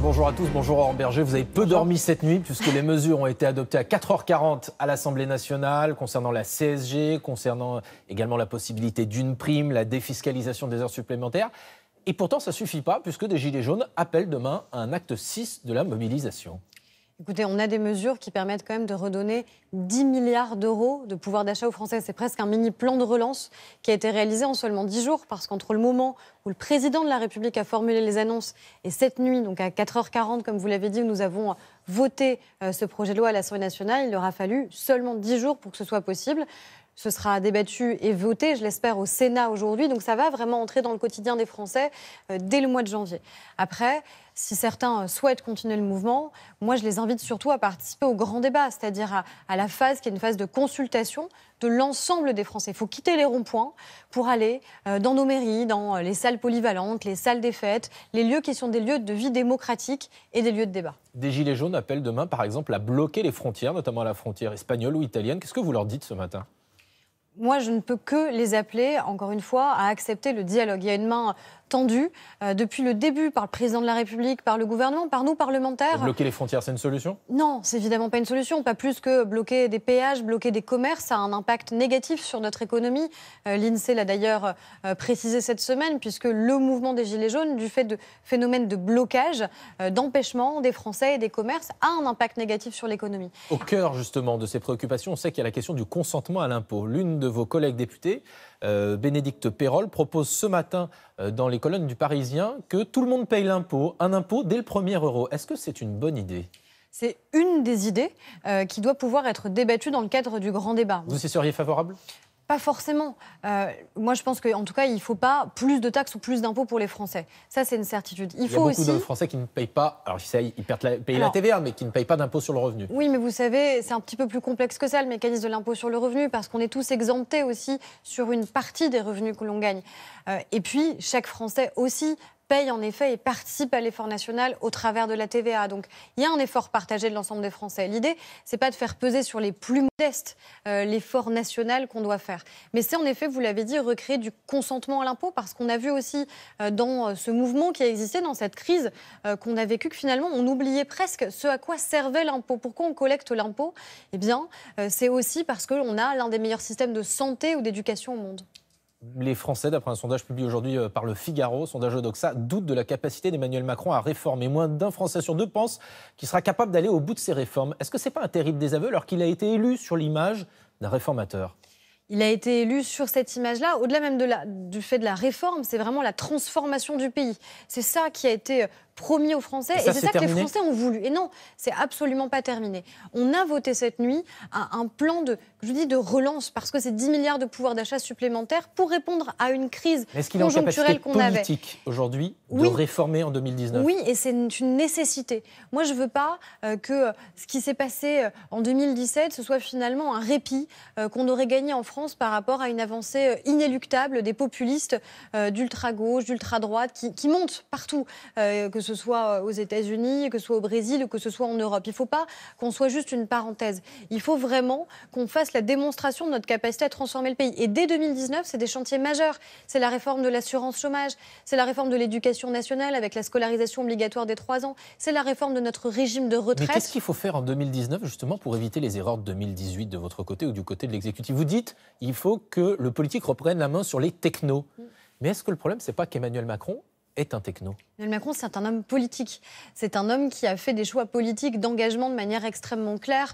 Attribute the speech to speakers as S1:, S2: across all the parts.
S1: bonjour à tous, bonjour Laurent Berger. Vous avez peu dormi cette nuit puisque les mesures ont été adoptées à 4h40 à l'Assemblée nationale concernant la CSG, concernant également la possibilité d'une prime, la défiscalisation des heures supplémentaires. Et pourtant, ça ne suffit pas puisque des Gilets jaunes appellent demain à un acte 6 de la mobilisation.
S2: Écoutez, on a des mesures qui permettent quand même de redonner 10 milliards d'euros de pouvoir d'achat aux Français. C'est presque un mini plan de relance qui a été réalisé en seulement 10 jours parce qu'entre le moment où le président de la République a formulé les annonces et cette nuit, donc à 4h40, comme vous l'avez dit, où nous avons voté ce projet de loi à l'Assemblée nationale, il aura fallu seulement 10 jours pour que ce soit possible. Ce sera débattu et voté, je l'espère, au Sénat aujourd'hui. Donc ça va vraiment entrer dans le quotidien des Français dès le mois de janvier. Après, si certains souhaitent continuer le mouvement, moi je les invite surtout à participer au grand débat, c'est-à-dire à la phase qui est une phase de consultation de l'ensemble des Français. Il faut quitter les ronds-points pour aller dans nos mairies, dans les salles polyvalentes, les salles des fêtes, les lieux qui sont des lieux de vie démocratique et des lieux de débat.
S1: Des Gilets jaunes appellent demain, par exemple, à bloquer les frontières, notamment la frontière espagnole ou italienne. Qu'est-ce que vous leur dites ce matin ?
S2: Moi, je ne peux que les appeler, encore une fois, à accepter le dialogue. Il y a une main tendue depuis le début par le président de la République, par le gouvernement, par nous, parlementaires.
S1: Bloquer les frontières, c'est une solution ?
S2: Non, c'est évidemment pas une solution. Pas plus que bloquer des péages, bloquer des commerces. Ça a un impact négatif sur notre économie. L'INSEE l'a d'ailleurs précisé cette semaine, puisque le mouvement des Gilets jaunes, du fait de phénomènes de blocage, d'empêchement des Français et des commerces, a un impact négatif sur l'économie.
S1: Au cœur, justement, de ces préoccupations, on sait qu'il y a la question du consentement à l'impôt. L'une de vos collègues députés, Bénédicte Peyrol, propose ce matin dans les colonnes du Parisien que tout le monde paye l'impôt, un impôt dès le premier euro. Est-ce que c'est une bonne idée ?
S2: C'est une des idées qui doit pouvoir être débattue dans le cadre du grand débat.
S1: Vous y seriez favorable ?
S2: Pas forcément. Moi, je pense qu'en tout cas, il ne faut pas plus de taxes ou plus d'impôts pour les Français. Ça, c'est une certitude.
S1: Il y a beaucoup de Français qui ne payent pas, alors ils payent la TVA, mais qui ne payent pas d'impôt sur le revenu.
S2: Oui, mais vous savez, c'est un petit peu plus complexe que ça, le mécanisme de l'impôt sur le revenu, parce qu'on est tous exemptés aussi sur une partie des revenus que l'on gagne. Et puis, chaque Français aussi paye en effet et participe à l'effort national au travers de la TVA. Donc il y a un effort partagé de l'ensemble des Français. L'idée, c'est pas de faire peser sur les plus modestes l'effort national qu'on doit faire. Mais c'est en effet, vous l'avez dit, recréer du consentement à l'impôt, parce qu'on a vu aussi dans ce mouvement qui a existé, dans cette crise qu'on a vécue, que finalement on oubliait presque ce à quoi servait l'impôt. Pourquoi on collecte l'impôt ? Eh bien, c'est aussi parce qu'on a l'un des meilleurs systèmes de santé ou d'éducation au monde.
S1: Les Français, d'après un sondage publié aujourd'hui par le Figaro, sondage Odoxa, doutent de la capacité d'Emmanuel Macron à réformer. Moins d'un Français sur deux pense qu'il sera capable d'aller au bout de ses réformes. Est-ce que ce n'est pas un terrible désaveu alors qu'il a été élu sur l'image d'un réformateur ?
S2: Il a été élu sur cette image-là. Au-delà même du fait de la réforme, c'est vraiment la transformation du pays. C'est ça qui a été promis aux Français et c'est ça que les Français ont voulu. Et non, c'est absolument pas terminé. On a voté cette nuit un plan de relance, parce que c'est 10 milliards de pouvoir d'achat supplémentaires pour répondre à une crise conjoncturelle qu'on avait.
S1: Est-ce qu'il est en capacité politique aujourd'hui de réformer en 2019 ?
S2: Oui, et c'est une nécessité. Moi, je ne veux pas que ce qui s'est passé en 2017, ce soit finalement un répit qu'on aurait gagné en France par rapport à une avancée inéluctable des populistes d'ultra-gauche, d'ultra-droite qui montent partout, que ce soit aux États-Unis, que ce soit au Brésil ou que ce soit en Europe. Il ne faut pas qu'on soit juste une parenthèse. Il faut vraiment qu'on fasse la démonstration de notre capacité à transformer le pays. Et dès 2019, c'est des chantiers majeurs. C'est la réforme de l'assurance chômage, c'est la réforme de l'éducation nationale avec la scolarisation obligatoire des 3 ans, c'est la réforme de notre régime de retraite.
S1: Mais qu'est-ce qu'il faut faire en 2019 justement pour éviter les erreurs de 2018 de votre côté ou du côté de l'exécutif ? Vous dites il faut que le politique reprenne la main sur les technos. Mais est-ce que le problème, c'est pas qu'Emmanuel Macron est un techno ?
S2: Emmanuel Macron, c'est un homme politique. C'est un homme qui a fait des choix politiques d'engagement de manière extrêmement claire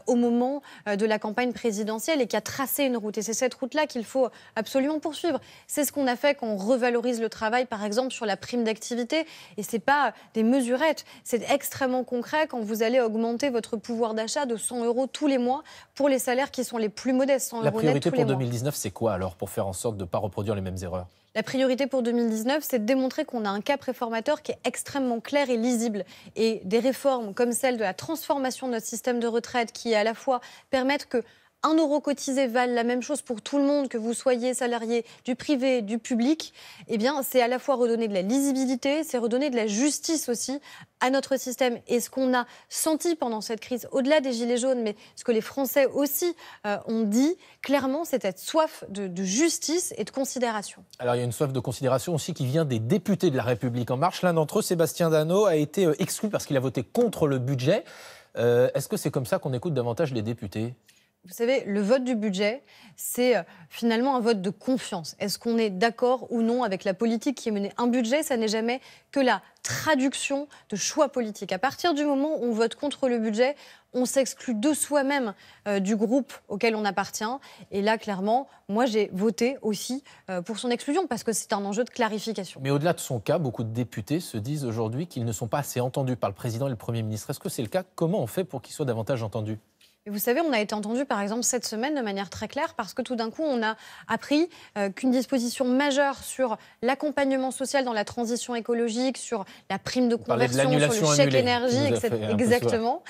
S2: au moment de la campagne présidentielle et qui a tracé une route. Et c'est cette route-là qu'il faut absolument poursuivre. C'est ce qu'on a fait quand on revalorise le travail, par exemple, sur la prime d'activité. Et ce n'est pas des mesurettes. C'est extrêmement concret quand vous allez augmenter votre pouvoir d'achat de 100 € tous les mois pour les salaires qui sont les plus modestes. 100 € net tous les mois.
S1: La priorité pour 2019, c'est quoi alors pour faire en sorte de ne pas reproduire les mêmes erreurs ?
S2: La priorité pour 2019, c'est de démontrer qu'on a un cap réformateur qui est extrêmement clair et lisible. Et des réformes comme celle de la transformation de notre système de retraite qui, à la fois, permettent que 1 euro cotisé valent la même chose pour tout le monde, que vous soyez salarié du privé, du public, eh bien, c'est à la fois redonner de la lisibilité, c'est redonner de la justice aussi à notre système. Et ce qu'on a senti pendant cette crise, au-delà des Gilets jaunes, mais ce que les Français aussi ont dit, clairement, c'est cette soif de justice et de considération.
S1: Alors, il y a une soif de considération aussi qui vient des députés de La République En Marche. L'un d'entre eux, Sébastien Dano, a été exclu parce qu'il a voté contre le budget. Est-ce que c'est comme ça qu'on écoute davantage les députés ?
S2: Vous savez, le vote du budget, c'est finalement un vote de confiance. Est-ce qu'on est d'accord ou non avec la politique qui est menée ? Un budget, ça n'est jamais que la traduction de choix politiques. À partir du moment où on vote contre le budget, on s'exclut de soi-même du groupe auquel on appartient. Et là, clairement, moi, j'ai voté aussi pour son exclusion parce que c'est un enjeu de clarification.
S1: Mais au-delà de son cas, beaucoup de députés se disent aujourd'hui qu'ils ne sont pas assez entendus par le président et le Premier ministre. Est-ce que c'est le cas ? Comment on fait pour qu'ils soient davantage entendus ?
S2: Et vous savez, on a été entendu, par exemple, cette semaine de manière très claire parce que tout d'un coup, on a appris qu'une disposition majeure sur l'accompagnement social dans la transition écologique, sur la prime de conversion, sur le chèque énergie, etc. Exactement.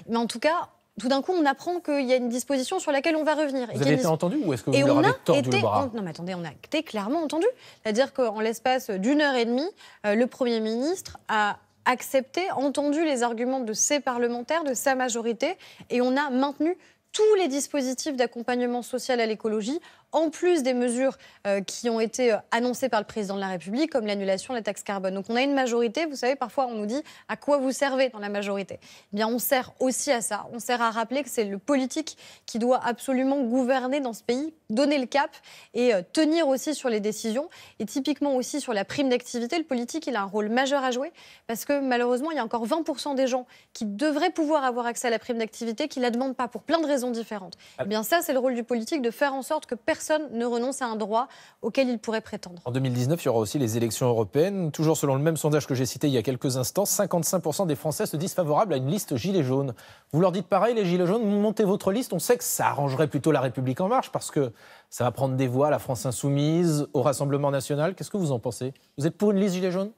S2: Mais en tout cas, tout d'un coup, on apprend qu'il y a une disposition sur laquelle on va revenir.
S1: Vous avez été entendu ou est-ce que vous leur avez tordu le bras ?
S2: Non mais attendez, on a été clairement entendu. C'est-à-dire qu'en l'espace d'une heure et demie, le Premier ministre a accepté, entendu les arguments de ses parlementaires, de sa majorité, et on a maintenu tous les dispositifs d'accompagnement social à l'écologie, en plus des mesures qui ont été annoncées par le président de la République, comme l'annulation de la taxe carbone. Donc on a une majorité, vous savez, parfois on nous dit à quoi vous servez dans la majorité. Eh bien, on sert aussi à ça, on sert à rappeler que c'est le politique qui doit absolument gouverner dans ce pays, donner le cap et tenir aussi sur les décisions. Et typiquement aussi sur la prime d'activité, le politique, il a un rôle majeur à jouer, parce que malheureusement, il y a encore 20% des gens qui devraient pouvoir avoir accès à la prime d'activité, qui ne la demandent pas pour plein de raisons différentes. Eh bien ça, c'est le rôle du politique, de faire en sorte que personne ne renonce à un droit auquel il pourrait prétendre.
S1: En 2019, il y aura aussi les élections européennes. Toujours selon le même sondage que j'ai cité il y a quelques instants, 55% des Français se disent favorables à une liste Gilets jaunes. Vous leur dites pareil, les Gilets jaunes, montez votre liste. On sait que ça arrangerait plutôt La République En Marche parce que ça va prendre des voix à la France Insoumise, au Rassemblement National. Qu'est-ce que vous en pensez ? Vous êtes pour une liste Gilets jaunes ?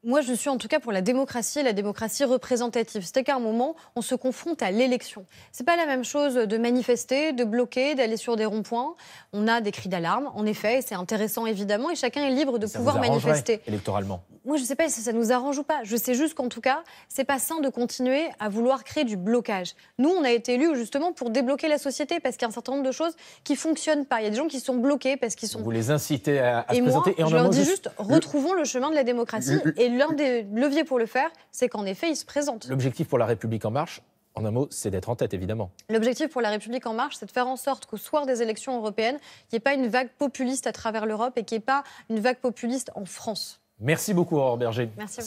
S2: Moi, je suis en tout cas pour la démocratie et la démocratie représentative. C'est qu'à un moment, on se confronte à l'élection. C'est pas la même chose de manifester, de bloquer, d'aller sur des ronds-points. On a des cris d'alarme, en effet, et c'est intéressant évidemment, et chacun est libre de pouvoir manifester.
S1: Électoralement.
S2: Moi, je ne sais pas si ça nous arrange ou pas. Je sais juste qu'en tout cas, c'est pas sain de continuer à vouloir créer du blocage. Nous, on a été élus justement pour débloquer la société parce qu'il y a un certain nombre de choses qui fonctionnent pas. Il y a des gens qui sont bloqués parce qu'ils sont...
S1: Vous les incitez à se présenter.
S2: Et moi, je leur dis juste, retrouvons le chemin de la démocratie. Et l'un des leviers pour le faire, c'est qu'en effet, ils se présentent.
S1: L'objectif pour La République En Marche, en un mot, c'est d'être en tête, évidemment.
S2: L'objectif pour La République En Marche, c'est de faire en sorte qu'au soir des élections européennes, il n'y ait pas une vague populiste à travers l'Europe et qu'il n'y ait pas une vague populiste en France.
S1: Merci beaucoup, Aurore Berger.
S2: Merci à vous.